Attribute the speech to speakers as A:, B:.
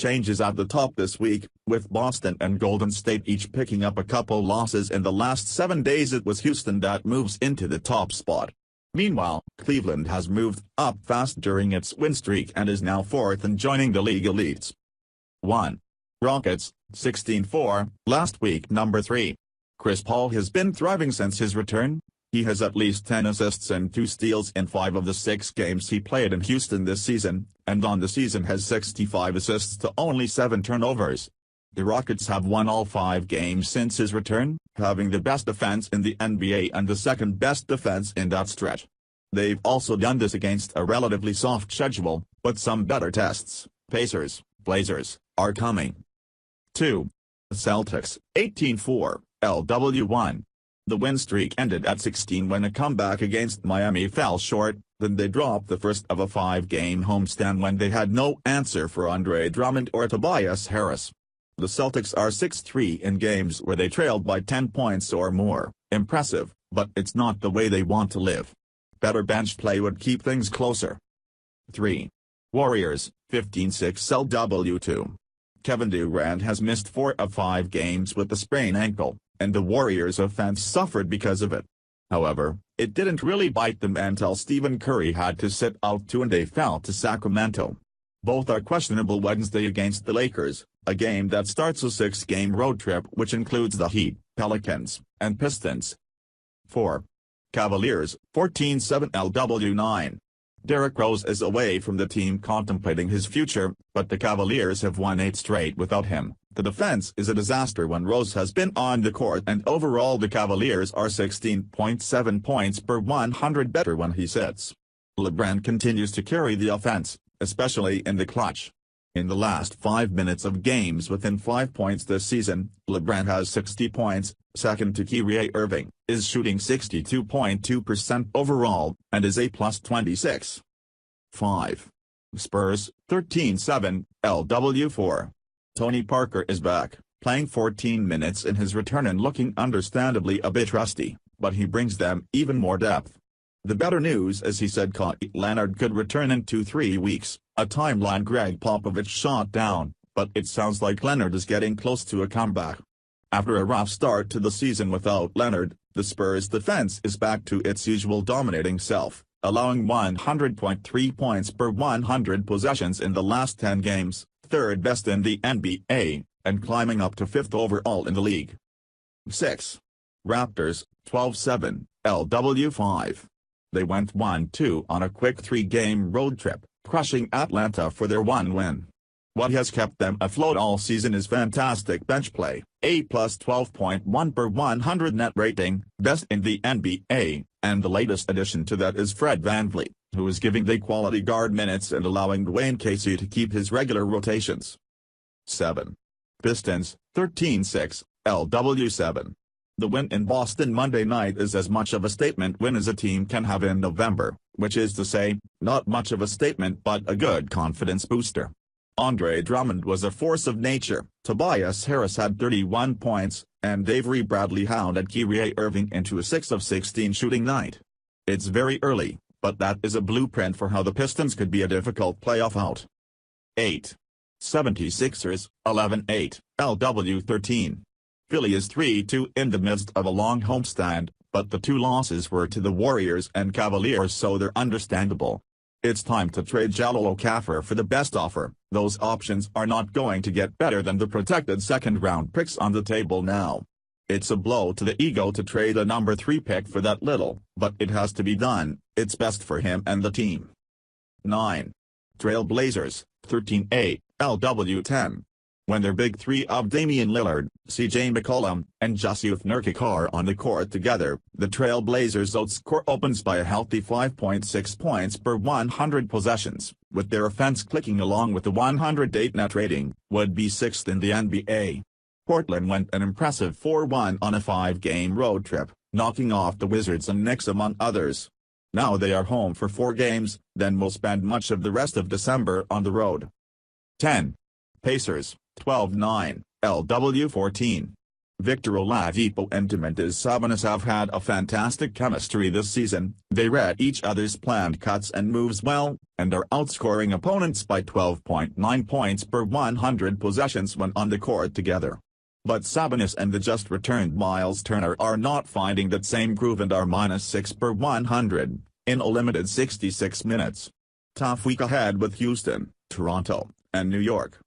A: changes at the top this week, with Boston and Golden State each picking up a couple losses in the last 7 days. It was Houston that moves into the top spot. Meanwhile, Cleveland has moved up fast during its win streak and is now fourth and joining the league elites. 1. Rockets, 16-4, last week number 3. Chris Paul has been thriving since his return. He has at least 10 assists and 2 steals in 5 of the 6 games he played in Houston this season, and on the season has 65 assists to only 7 turnovers. The Rockets have won all 5 games since his return, having the best defense in the NBA and the second best defense in that stretch. They've also done this against a relatively soft schedule, but some better tests, Pacers, Blazers, are coming. 2. Celtics, 18-4, LW1. The win streak ended at 16 when a comeback against Miami fell short, then they dropped the first of a 5-game homestand when they had no answer for Andre Drummond or Tobias Harris. The Celtics are 6-3 in games where they trailed by 10 points or more. Impressive, but it's not the way they want to live. Better bench play would keep things closer. 3. Warriors, 15-6 LW2. Kevin Durant has missed 4 of 5 games with a sprained ankle, and the Warriors' offense suffered because of it. However, it didn't really bite them until Stephen Curry had to sit out too and they fell to Sacramento. Both are questionable Wednesday against the Lakers, a game that starts a 6-game road trip which includes the Heat, Pelicans, and Pistons. 4. Cavaliers, 14-7 LW9. Derrick Rose is away from the team contemplating his future, but the Cavaliers have won 8 straight without him. The defense is a disaster when Rose has been on the court, and overall the Cavaliers are 16.7 points per 100 better when he sits. LeBron continues to carry the offense, especially in the clutch. In the last 5 minutes of games within 5 points this season, LeBron has 60 points, second to Kyrie Irving, is shooting 62.2% overall, and is a plus 26. 5. Spurs, 13-7, LW4. Tony Parker is back, playing 14 minutes in his return and looking understandably a bit rusty, but he brings them even more depth. The better news is he said Kawhi Leonard could return in 2-3 weeks, a timeline Greg Popovich shot down, but it sounds like Leonard is getting close to a comeback. After a rough start to the season without Leonard, the Spurs' defense is back to its usual dominating self, allowing 100.3 points per 100 possessions in the last 10 games, third best in the NBA, and climbing up to 5th overall in the league. 6. Raptors, 12-7, LW5. They went 1-2 on a quick 3-game road trip, crushing Atlanta for their 1 win. What has kept them afloat all season is fantastic bench play, a plus 12.1 per 100 net rating, best in the NBA, and the latest addition to that is Fred VanVleet, who is giving the quality guard minutes and allowing Dwayne Casey to keep his regular rotations. 7. Pistons, 13-6, LW7. The win in Boston Monday night is as much of a statement win as a team can have in November, which is to say, not much of a statement but a good confidence booster. Andre Drummond was a force of nature, Tobias Harris had 31 points, and Avery Bradley hounded Kyrie Irving into a 6 of 16 shooting night. It's very early, but that is a blueprint for how the Pistons could be a difficult playoff out. 8. 76ers, 11-8, LW13. Philly is 3-2 in the midst of a long homestand, but the 2 losses were to the Warriors and Cavaliers, so they're understandable. It's time to trade Jahlil Okafor for the best offer. Those options are not going to get better than the protected second-round picks on the table now. It's a blow to the ego to trade a number 3 pick for that little, but it has to be done. It's best for him and the team. 9. Trail Blazers, 13-8, LW10. When their big 3 of Damian Lillard, C.J. McCollum, and Jusuf Nurkic are on the court together, the Trail Blazers' outscore opens by a healthy 5.6 points per 100 possessions, with their offense clicking along with the 108 net rating, would be 6th in the NBA. Portland went an impressive 4-1 on a 5-game road trip, knocking off the Wizards and Knicks among others. Now they are home for 4 games, then will spend much of the rest of December on the road. 10. Pacers, 12-9, LW14. Victor Oladipo and Domantas Sabonis have had a fantastic chemistry this season. They read each other's planned cuts and moves well, and are outscoring opponents by 12.9 points per 100 possessions when on the court together. But Sabonis and the just-returned Miles Turner are not finding that same groove and are -6 per 100, in a limited 66 minutes. Tough week ahead with Houston, Toronto, and New York.